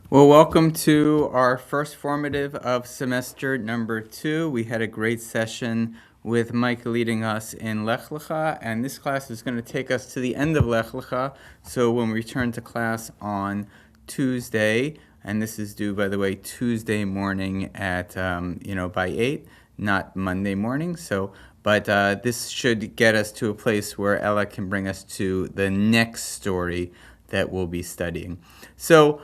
Well, welcome to our first formative of semester number 2. We had a great session with Mike leading us in Lech Lecha, and this class is going to take us to the end of Lech Lecha. So when we return to class on Tuesday, and this is due, by the way, Tuesday morning at by 8, not Monday morning. But this should get us to a place where Ella can bring us to the next story that we'll be studying. So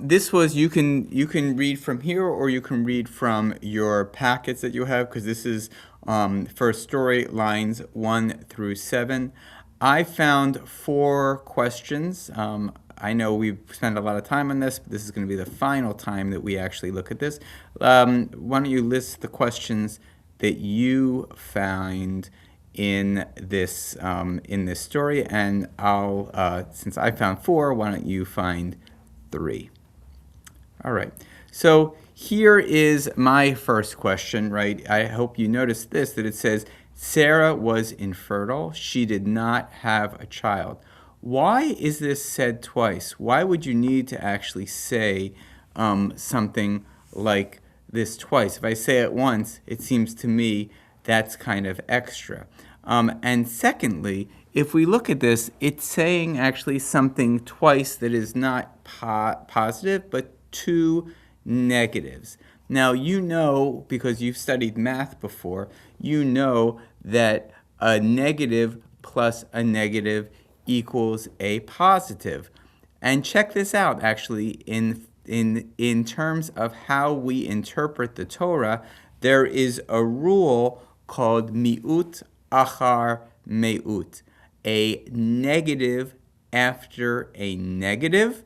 this was you can read from here, or you can read from your packets that you have, because this is first story, lines 1 through 7. I found 4 questions. I know we've spent a lot of time on this, but this is going to be the final time that we actually look at this. Why don't you list the questions that you find in this story, and I'll since I found 4, why don't you find 3? All right. So here is my first question, right? I hope you noticed this, that it says Sarah was infertile. She did not have a child. Why is this said twice? Why would you need to actually say something like this twice? If I say it once, it seems to me that's kind of extra. And secondly, if we look at this, it's saying actually something twice that is not positive, but 2 negatives. Now, you know, because you've studied math before, you know that a negative plus a negative equals a positive. And check this out, actually, in terms of how we interpret the Torah, there is a rule called mi'ut achar me'ut, a negative after a negative,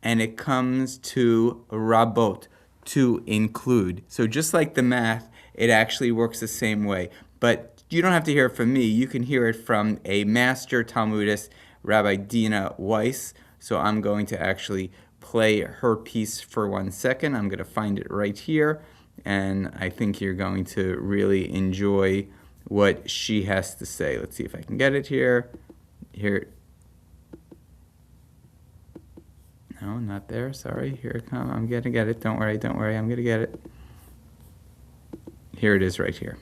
and it comes to rabot, to include. So just like the math, it actually works the same way. But you don't have to hear it from me. You can hear it from a master Talmudist, Rabbi Dina Weiss. So I'm going to actually play her piece for 1 second. I'm going to find it right here, and I think you're going to really enjoy what she has to say. Let's see if I can get it here. Here. No, not there. Sorry. Here it comes. I'm going to get it. Don't worry. I'm going to get it. Here it is right here.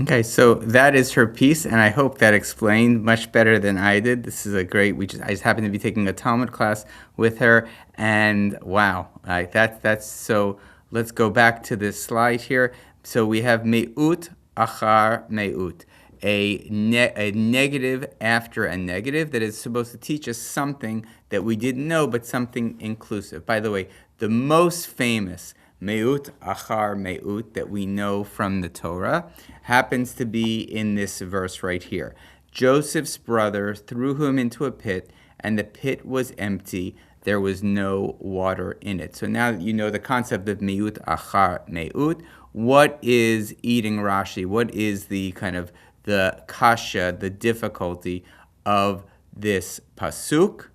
Okay, so that is her piece, and I hope that explained much better than I did. This is a great. I just happened to be taking a Talmud class with her, and wow, that's so. Let's go back to this slide here. So we have me'ut achar me'ut, a negative after a negative that is supposed to teach us something that we didn't know, but something inclusive. By the way, the most famous me'ut achar me'ut that we know from the Torah happens to be in this verse right here. Joseph's brother threw him into a pit, and the pit was empty. There was no water in it. So now that you know the concept of me'ut achar me'ut, what is eating Rashi? What is the kind of the kasha, the difficulty of this pasuk?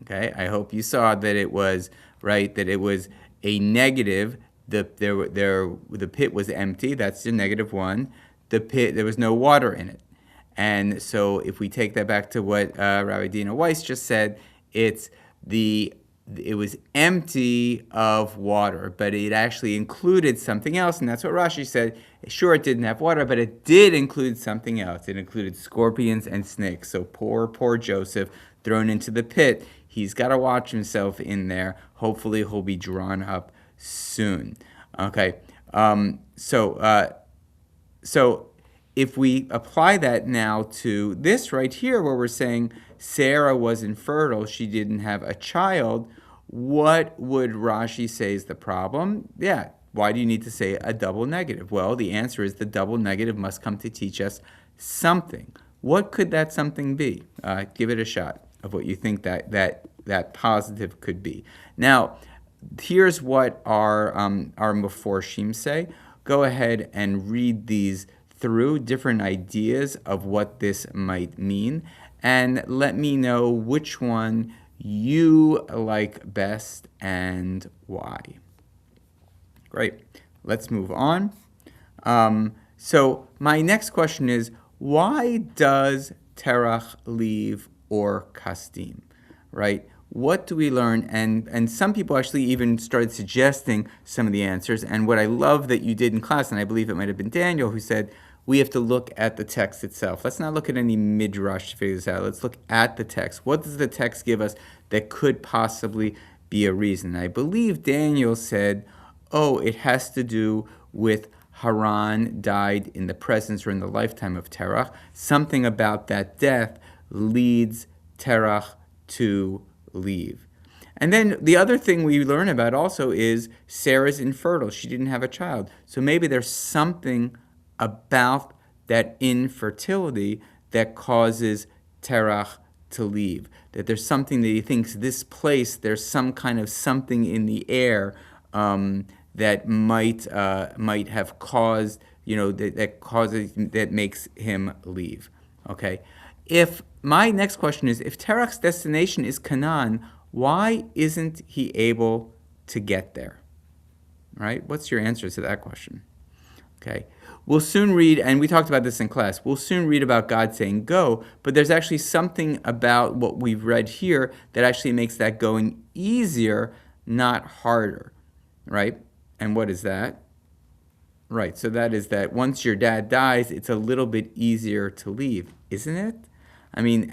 Okay, I hope you saw that it was right, that it was a negative. The pit was empty. That's the -1. The pit, there was no water in it. And so if we take that back to what Rabbi Dina Weiss just said, it's the it was empty of water, but it actually included something else, and that's what Rashi said. Sure, it didn't have water, but it did include something else. It included scorpions and snakes. So poor Joseph, thrown into the pit. He's got to watch himself in there. Hopefully, he'll be drawn up soon. Okay, so if we apply that now to this right here, where we're saying Sarah was infertile, she didn't have a child, what would Rashi say is the problem? Yeah, why do you need to say a double negative? Well, the answer is the double negative must come to teach us something. What could that something be? Give it a shot of what you think that positive could be. Now, here's what our Meforshim say. Go ahead and read these through, different ideas of what this might mean, and let me know which one you like best and why. Great. Let's move on. So my next question is, why does Terach leave or Kasdim, right? What do we learn? And some people actually even started suggesting some of the answers. And what I love that you did in class, and I believe it might have been Daniel who said, we have to look at the text itself. Let's not look at any midrash to figure this out. Let's look at the text. What does the text give us that could possibly be a reason? I believe Daniel said, oh, it has to do with Haran died in the presence or in the lifetime of Terach. Something about that death leads Terach to leave. And then the other thing we learn about also is Sarah's infertile. She didn't have a child. So maybe there's something about that infertility that causes Terach to leave. That there's something that he thinks this place, there's some kind of something in the air that might have caused, that makes him leave. Okay. If my next question is, if Terach's destination is Canaan, why isn't he able to get there? Right? What's your answer to that question? Okay. We'll soon read, and we talked about this in class, we'll soon read about God saying go, but there's actually something about what we've read here that actually makes that going easier, not harder, right? And what is that? Right, so that is that once your dad dies, it's a little bit easier to leave, isn't it? I mean,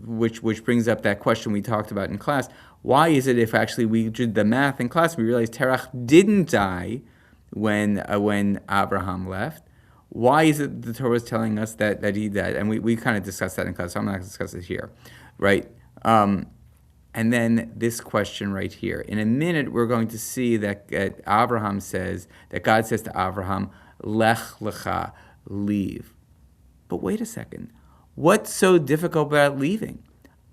which brings up that question we talked about in class. Why is it if actually we did the math in class, we realized Terach didn't die when Abraham left? Why is it the Torah is telling us that he died? And we kind of discussed that in class, so I'm not going to discuss it here, right? And then this question right here. In a minute, we're going to see that Abraham says, that God says to Abraham, Lech lecha, leave. But wait a second. What's so difficult about leaving?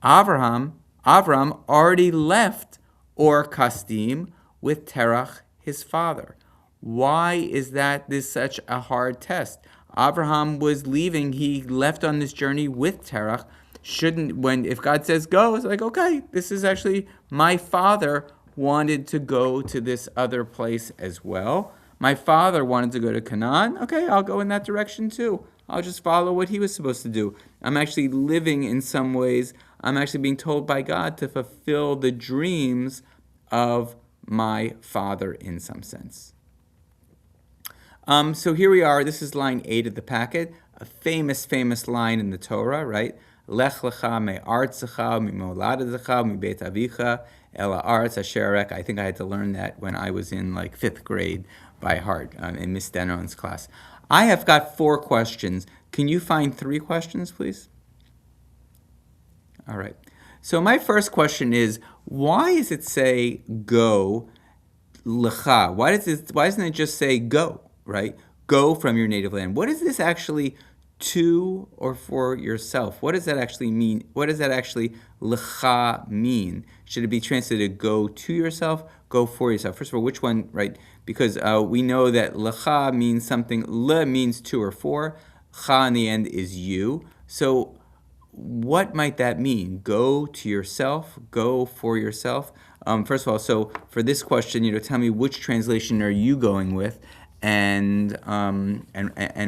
Abraham already left Or Kasdim with Terach, his father. Why is this such a hard test? Abraham was leaving. He left on this journey with Terach. If God says go, it's like, okay, this is actually my father wanted to go to this other place as well. My father wanted to go to Canaan. Okay, I'll go in that direction too. I'll just follow what he was supposed to do. I'm actually living in some ways. I'm actually being told by God to fulfill the dreams of my father in some sense. So here we are. This is line 8 of the packet. A famous line in the Torah, right? Lech lecha me'artzecha mi'moladecha mi'beit avicha el ha'aretz asher areka. I think I had to learn that when I was in 5th grade by heart in Miss Denon's class. I have got 4 questions. Can you find 3 questions, please? All right. So my first question is, why does it say go lecha? Why doesn't it just say go, right? Go from your native land. What is this actually to or for yourself? What does that actually mean? What does that actually lecha mean? Should it be translated go to yourself, go for yourself? First of all, which one, right? Because we know that lecha means something, le means to or for, cha in the end is you. So what might that mean? Go to yourself, go for yourself. First of all, so for this question, tell me which translation are you going with, and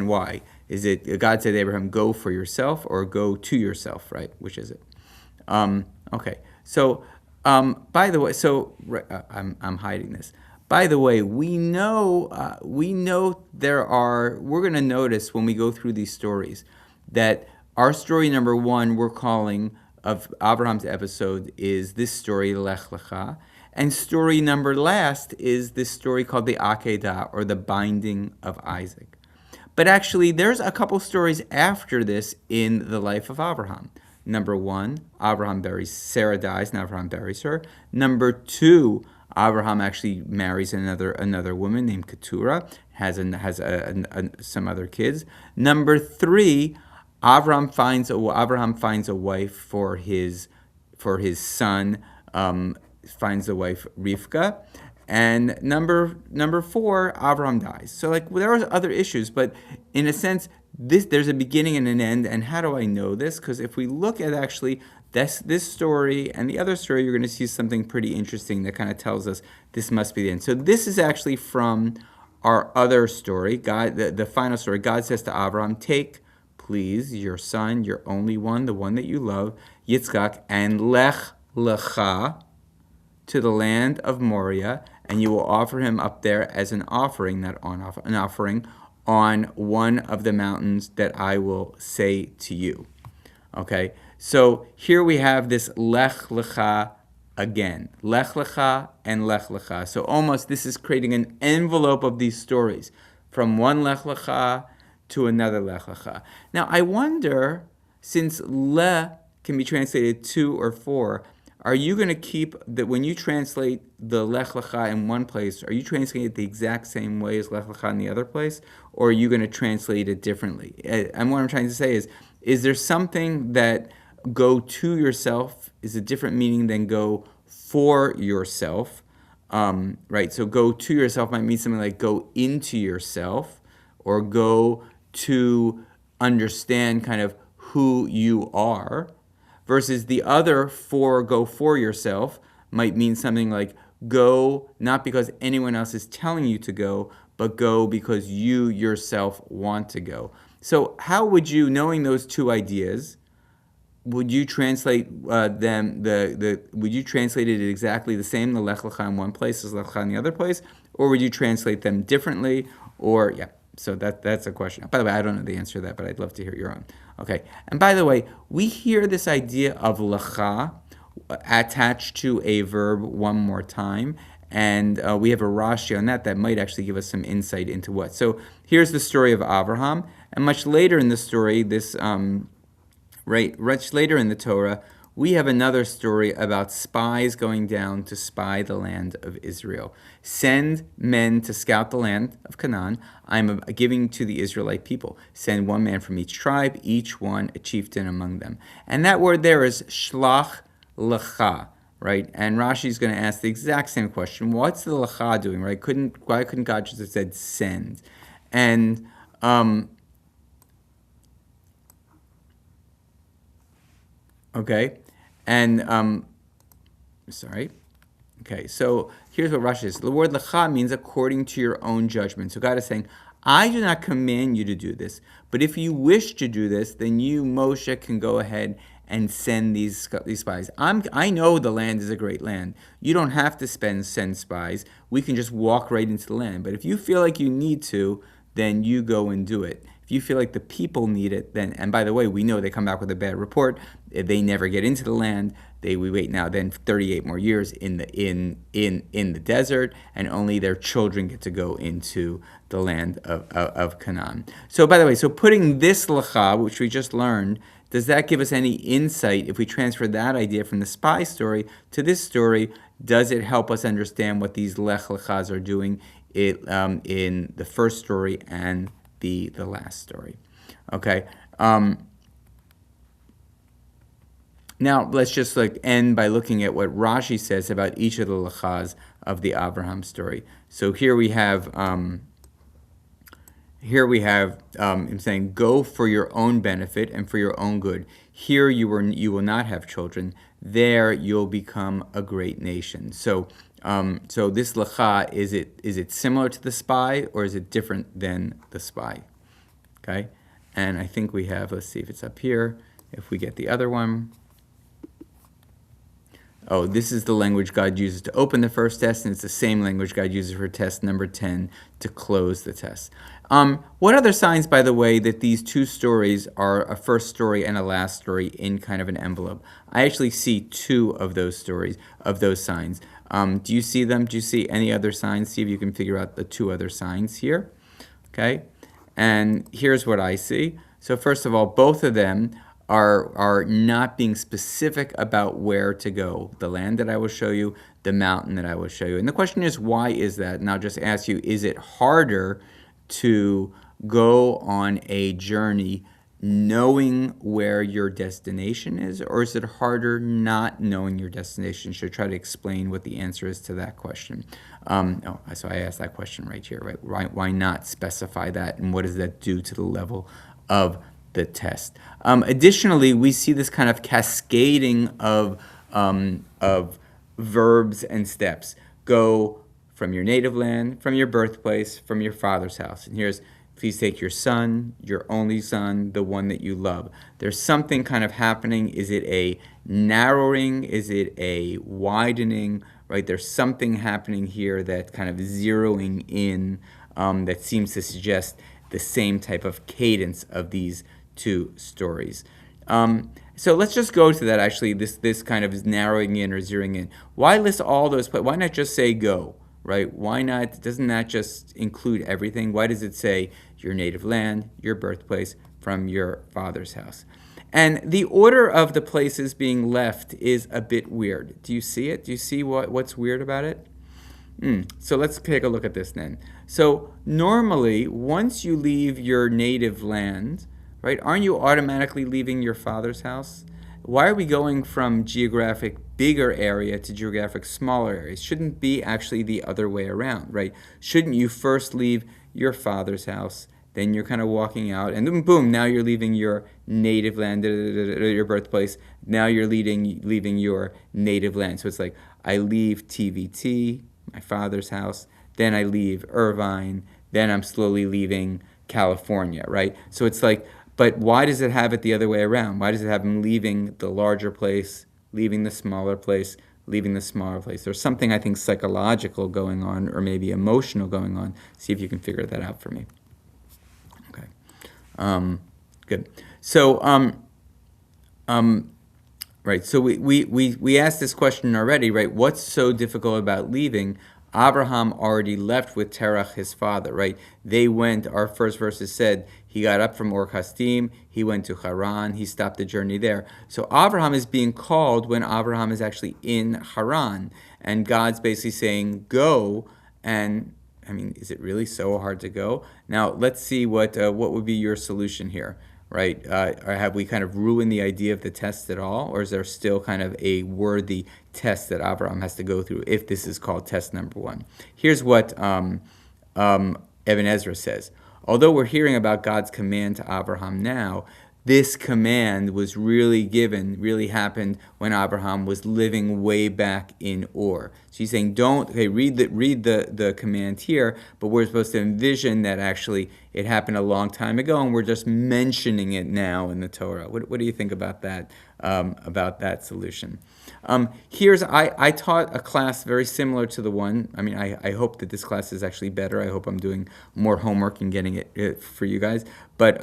why? Is it God said to Abraham, go for yourself or go to yourself, right? Which is it? Okay, so By the way, I'm hiding this. By the way, we know there are. We're going to notice when we go through these stories that our story number one we're calling of Abraham's episode is this story Lech Lecha, and story number last is this story called the Akedah, or the binding of Isaac. But actually, there's a couple stories after this in the life of Abraham. Number one, Sarah dies, and Abraham buries her. Number two, Abraham actually marries another woman named Keturah, has some other kids. Number three, Abraham finds a wife for his son, finds a wife Rivka. And number four, Abraham dies. So there are other issues, but in a sense, there's a beginning and an end. And how do I know this? Because if we look at actually this story and the other story, you're going to see something pretty interesting that kind of tells us this must be the end. So this is actually from our other story, God, the final story. God says to Abraham, "Take, please, your son, your only one, the one that you love, Yitzchak, and lech lecha to the land of Moriah, and you will offer him up there as an offering, an offering on one of the mountains that I will say to you." Okay, so here we have this Lech Lecha again. Lech Lecha and Lech Lecha. So almost this is creating an envelope of these stories from one Lech Lecha to another Lech Lecha. Now I wonder, since Le can be translated to or for, are you going to keep that when you translate the Lech Lecha in one place, are you translating it the exact same way as Lech Lecha in the other place, or are you going to translate it differently? And what I'm trying to say is there something that go to yourself is a different meaning than go for yourself, right? So go to yourself might mean something like go into yourself, or go to understand kind of who you are, versus the other go for yourself might mean something like go not because anyone else is telling you to go, but go because you yourself want to go. So how would you, knowing those two ideas, would you translate them? Would you translate it exactly the same, the Lech Lecha in one place as Lech Lecha in the other place, or would you translate them differently? Or so that's a question. By the way, I don't know the answer to that, but I'd love to hear your own. Okay, and by the way, we hear this idea of Lecha attached to a verb one more time, and we have a Rashi on that might actually give us some insight into what. So here's the story of Abraham, and much later in the story, much later in the Torah, we have another story about spies going down to spy the land of Israel. Send men to scout the land of Canaan. I'm giving to the Israelite people. Send one man from each tribe, each one a chieftain among them. And that word there is shlach lecha, right? And Rashi is going to ask the exact same question. What's the lecha doing, right? Why couldn't God just have said send? And okay, and sorry. Okay, so here's what Rashi says. The word lecha means according to your own judgment. So God is saying, I do not command you to do this, but if you wish to do this, then you, Moshe, can go ahead and send these spies. I know the land is a great land. You don't have to send spies. We can just walk right into the land. But if you feel like you need to, then you go and do it. If you feel like the people need it, then, and by the way, we know they come back with a bad report. They never get into the land. We wait now then 38 more years in the desert, and only their children get to go into the land of Canaan. So by the way, so putting this lecha, which we just learned, does that give us any insight if we transfer that idea from the spy story to this story? Does it help us understand what these lech lechas are doing in the first story and the last story? Okay. Now let's just end by looking at what Rashi says about each of the lechas of the Abraham story. So here we have him saying, "Go for your own benefit and for your own good. Here you will not have children. There you'll become a great nation." So this lecha, is it similar to the spy, or is it different than the spy? Okay, and I think we have. Let's see if it's up here. If we get the other one. oh, this is the language God uses to open the first test, and it's the same language God uses for test number 10 to close the test. What other signs, by the way, that these two stories are a first story and a last story in kind of an envelope? I actually see two of those stories, of those signs. Do you see them? Do you see any other signs? See if you can figure out the two other signs here. Okay? And here's what I see. So first of all, both of them are not being specific about where to go. The land that I will show you, the mountain that I will show you. And the question is, why is that? And I'll just ask you, is it harder to go on a journey knowing where your destination is, or is it harder not knowing your destination? Should I try to explain what the answer is to that question? So I asked that question right here, right? Why not specify that, and what does that do to the level of the test? Additionally, we see this kind of cascading of verbs and steps. Go from your native land, from your birthplace, from your father's house. And here's, please take your son, your only son, the one that you love. There's something kind of happening. Is it a narrowing? Is it a widening? Right? There's something happening here that kind of zeroing in that seems to suggest the same type of cadence of these two stories. So let's just go to that, actually, this kind of is narrowing in or zeroing in. Why list all those? Why not just say go? Right? Why not? Doesn't that just include everything? Why does it say your native land, your birthplace, from your father's house? And the order of the places being left is a bit weird. Do you see it? Do you see what's weird about it? So let's take a look at this then. So normally, once you leave your native land, right, aren't you automatically leaving your father's house? Why are we going from geographic bigger area to geographic smaller areas? Shouldn't be actually the other way around, right? Shouldn't you first leave your father's house, then you're kind of walking out, and then boom, now you're leaving your native land, your birthplace. Now you're leaving your native land. So it's like, I leave TVT, my father's house, then I leave Irvine, then I'm slowly leaving California, right? So it's like, but why does it have it the other way around? Why does it have him leaving the larger place, leaving the smaller place, leaving the smaller place? There's something, I think, psychological going on, or maybe emotional going on. See if you can figure that out for me. Okay. Good. So, right. So we asked this question already, right? What's so difficult about leaving? Abraham already left with Terach, his father, right? They went, our first verses said, he got up from Ur Kasdim, he went to Haran, he stopped the journey there. So Abraham is being called when Abraham is actually in Haran. And God's basically saying, go. And, I mean, is it really so hard to go? Now, let's see what would be your solution here, right? Or have we kind of ruined the idea of the test at all? Or is there still kind of a worthy test that Abraham has to go through if this is called test number 1? Here's what Ibn Ezra says. Although we're hearing about God's command to Abraham now, this command was really happened when Abraham was living way back in Ur. So he's saying, read the command here, but we're supposed to envision that actually it happened a long time ago, and we're just mentioning it now in the Torah. What do you think about that solution? I taught a class very similar to the one. I mean, I hope that this class is actually better. I hope I'm doing more homework and getting it for you guys. But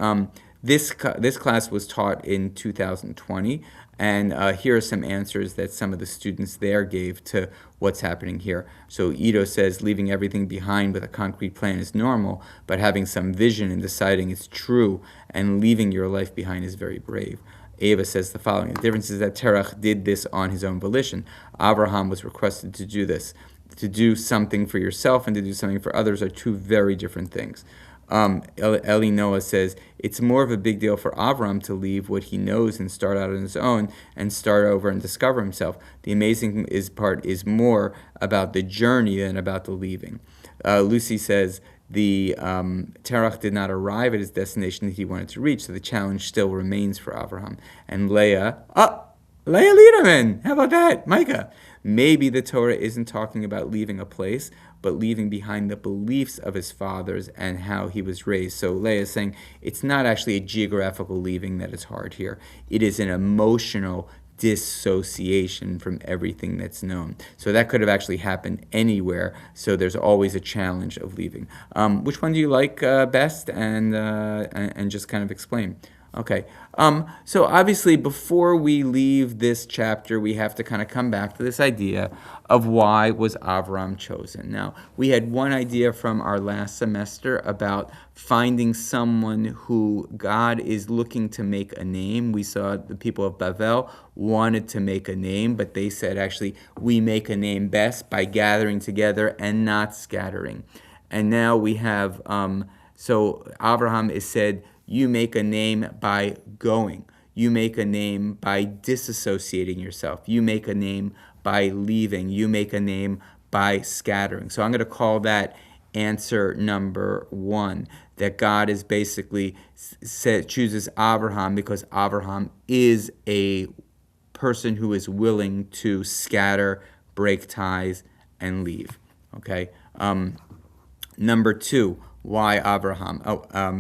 this class was taught in 2020, and here are some answers that some of the students there gave to what's happening here. So Ito says, leaving everything behind with a concrete plan is normal, but having some vision and deciding it's true and leaving your life behind is very brave. Ava says the following: the difference is that Terach did this on his own volition. Abraham was requested to do this. To do something for yourself and to do something for others are two very different things. Eli Noah says it's more of a big deal for Avram to leave what he knows and start out on his own and start over and discover himself. The amazing part is more about the journey than about the leaving. Lucy says the Terach did not arrive at his destination that he wanted to reach, so the challenge still remains for Avraham. And Leah Liederman, how about that? Micah, maybe the Torah isn't talking about leaving a place, but leaving behind the beliefs of his fathers and how he was raised. So Leah is saying it's not actually a geographical leaving that is hard here. It is an emotional dissociation from everything that's known. So that could have actually happened anywhere. So there's always a challenge of leaving. Which one do you like best? And just kind of explain. Okay. So obviously, before we leave this chapter, we have to kind of come back to this idea of why was Avram chosen. Now, we had one idea from our last semester about finding someone who God is looking to make a name. We saw the people of Bavel wanted to make a name, but they said, actually, we make a name best by gathering together and not scattering. And now we have, so Abraham is said, you make a name by going. You make a name by disassociating yourself. You make a name by leaving. You make a name by scattering. So I'm going to call that answer number 1, that God is basically chooses Abraham because Abraham is a person who is willing to scatter, break ties, and leave. Okay. Number 2. Why Abraham?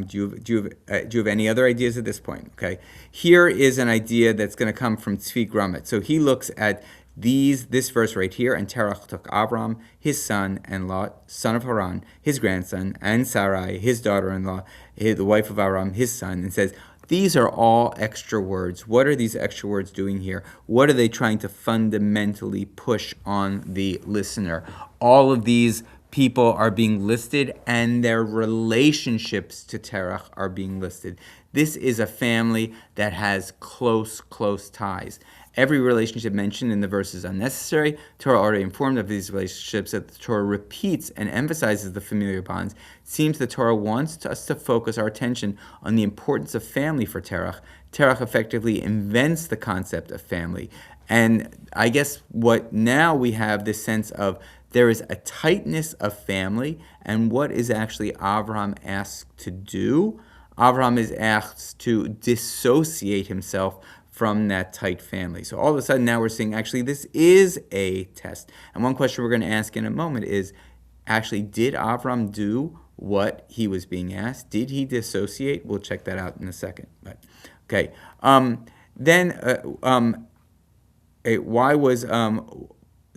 Do you have any other ideas at this point? Okay, here is an idea that's going to come from Tzvi Grumet. So he looks at this verse right here, and Terach took Abram, his son, and Lot, son of Haran, his grandson, and Sarai, his daughter-in-law, the wife of Abram, his son, and says, these are all extra words. What are these extra words doing here? What are they trying to fundamentally push on the listener? All of these people are being listed, and their relationships to Terach are being listed. This is a family that has close ties. Every relationship mentioned in the verse is unnecessary. Torah already informed of these relationships, that the Torah repeats and emphasizes the familiar bonds. It seems the Torah wants us to focus our attention on the importance of family for Terach. Terach effectively invents the concept of family. And I guess what now we have this sense of there is a tightness of family, and what is actually Abraham asked to do? Abraham is asked to dissociate himself from that tight family. So all of a sudden now we're seeing actually this is a test. And one question we're going to ask in a moment is, actually, did Abraham do what he was being asked? Did he dissociate? We'll check that out in a second. But okay.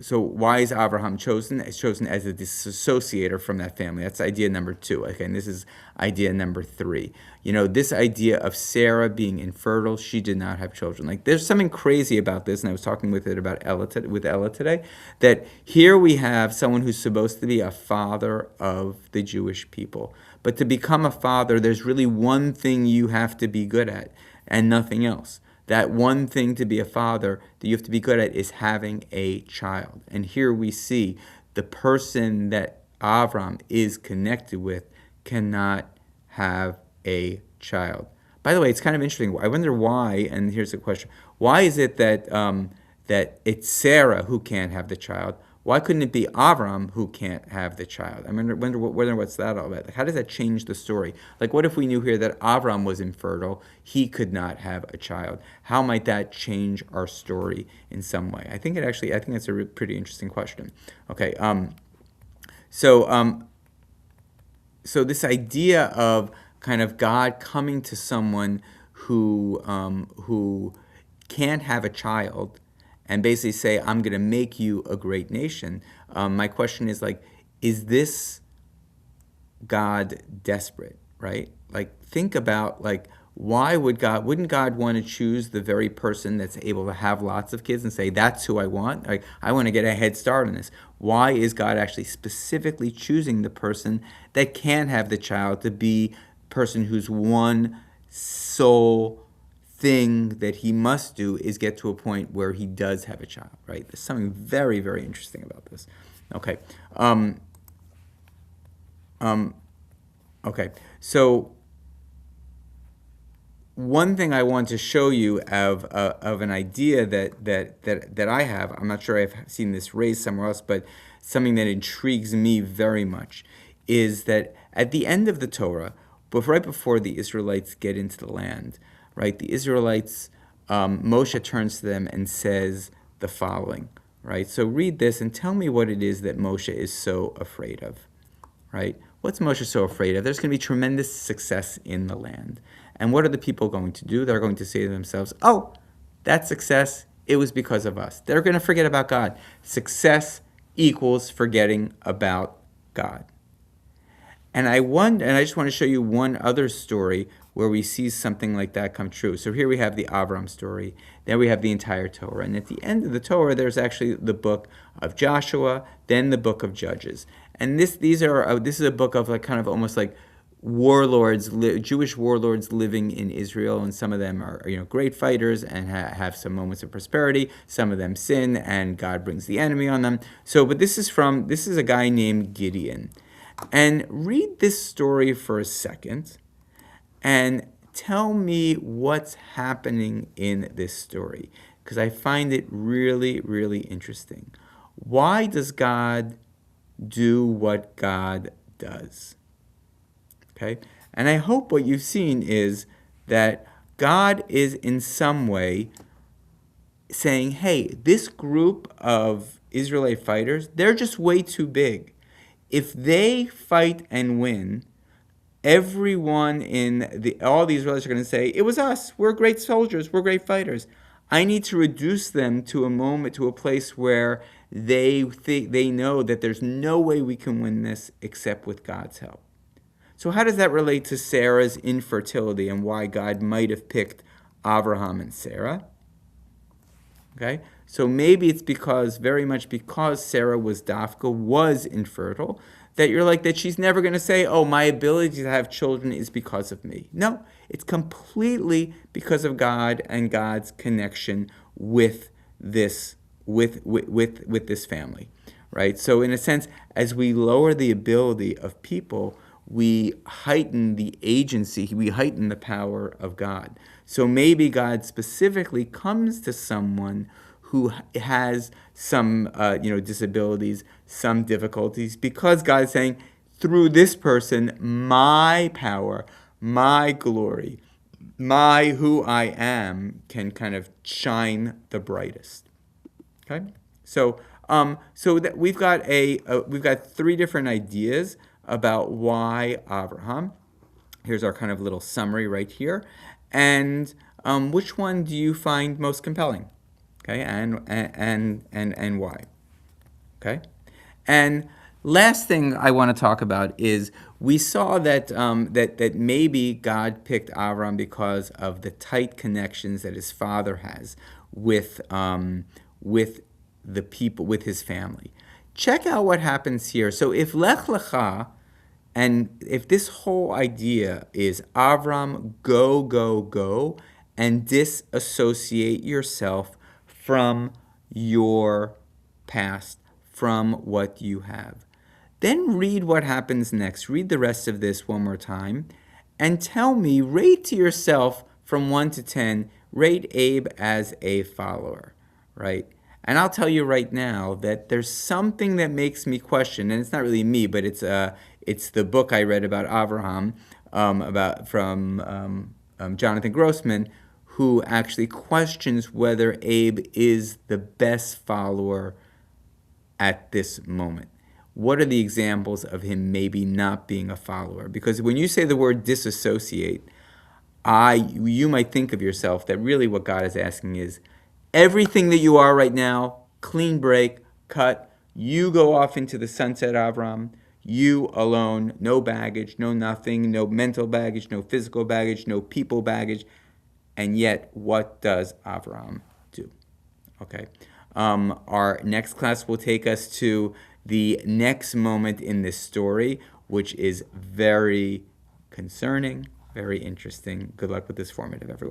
Why is Abraham chosen? It's chosen as a dissociator from that family. That's idea number 2. Okay, and this is idea number 3. This idea of Sarah being infertile, she did not have children. Like, there's something crazy about this, and I was talking with Ella today, that here we have someone who's supposed to be a father of the Jewish people. But to become a father, there's really one thing you have to be good at, and nothing else. That one thing to be a father that you have to be good at is having a child. And here we see the person that Avram is connected with cannot have a child. By the way, it's kind of interesting. I wonder why, and here's the question. Why is it that that it's Sarah who can't have the child? Why couldn't it be Avram who can't have the child? I wonder what's that all about. Like, how does that change the story? Like, what if we knew here that Avram was infertile, he could not have a child? How might that change our story in some way? I think that's a pretty interesting question. Okay, so this idea of kind of God coming to someone who can't have a child, and basically say, I'm going to make you a great nation. My question is, like, is this God desperate, right? Like, think about, like, wouldn't God want to choose the very person that's able to have lots of kids and say, that's who I want? Like, I want to get a head start on this. Why is God actually specifically choosing the person that can't have the child to be the person whose one sole thing that he must do is get to a point where he does have a child, right? There's something very, very interesting about this. Okay. Okay. So one thing I want to show you of an idea that I have, I'm not sure I've seen this raised somewhere else, but something that intrigues me very much is that at the end of the Torah, right before the Israelites get into the land, right, the Israelites, Moshe turns to them and says the following, right? So read this and tell me what it is that Moshe is so afraid of, right? What's Moshe so afraid of? There's going to be tremendous success in the land. And what are the people going to do? They're going to say to themselves, oh, that success it was because of us. They're going to forget about God. Success equals forgetting about God. And I just want to show you one other story where we see something like that come true. So here we have the Avram story. Then we have the entire Torah. And at the end of the Torah, there's actually the book of Joshua, then the book of Judges. And this is a book of like kind of almost like warlords, Jewish warlords living in Israel, and some of them are great fighters and have some moments of prosperity. Some of them sin, and God brings the enemy on them. But this is a guy named Gideon. And read this story for a second and tell me what's happening in this story, because I find it really, really interesting. Why does God do what God does? Okay? And I hope what you've seen is that God is in some way saying, hey, this group of Israelite fighters, they're just way too big. If they fight and win, everyone all the Israelites are going to say, it was us. We're great soldiers. We're great fighters. I need to reduce them to a place where they know that there's no way we can win this except with God's help. So how does that relate to Sarah's infertility and why God might have picked Abraham and Sarah? Okay, so maybe it's very much because Sarah was infertile, that she's never going to say, oh, my ability to have children is because of me. No, it's completely because of God and God's connection with this family, right? So in a sense, as we lower the ability of people, we heighten the agency, we heighten the power of God. So maybe God specifically comes to someone who has some disabilities, some difficulties, because God is saying, through this person, my power, my glory, my who I am can kind of shine the brightest. Okay? So that we've got three different ideas about why Abraham. Here's our kind of little summary right here. And which one do you find most compelling? Okay, and why? Okay, and last thing I want to talk about is we saw that that maybe God picked Avram because of the tight connections that his father has with the people, with his family. Check out what happens here. So if Lech Lecha, and if this whole idea is Avram, go, and disassociate yourself from your past, from what you have. Then read what happens next. Read the rest of this one more time and tell me, rate to yourself from 1 to 10, rate Abe as a follower, right? And I'll tell you right now that there's something that makes me question, and it's not really me, but it's the book I read about Abraham, from Jonathan Grossman, who actually questions whether Abe is the best follower at this moment. What are the examples of him maybe not being a follower? Because when you say the word disassociate, you might think of yourself that really what God is asking is, everything that you are right now, clean break, cut, you go off into the sunset, Avram. You alone, no baggage, no nothing, no mental baggage, no physical baggage, no people baggage. And yet, what does Avram do? Okay. Our next class will take us to the next moment in this story, which is very concerning, very interesting. Good luck with this formative, everyone.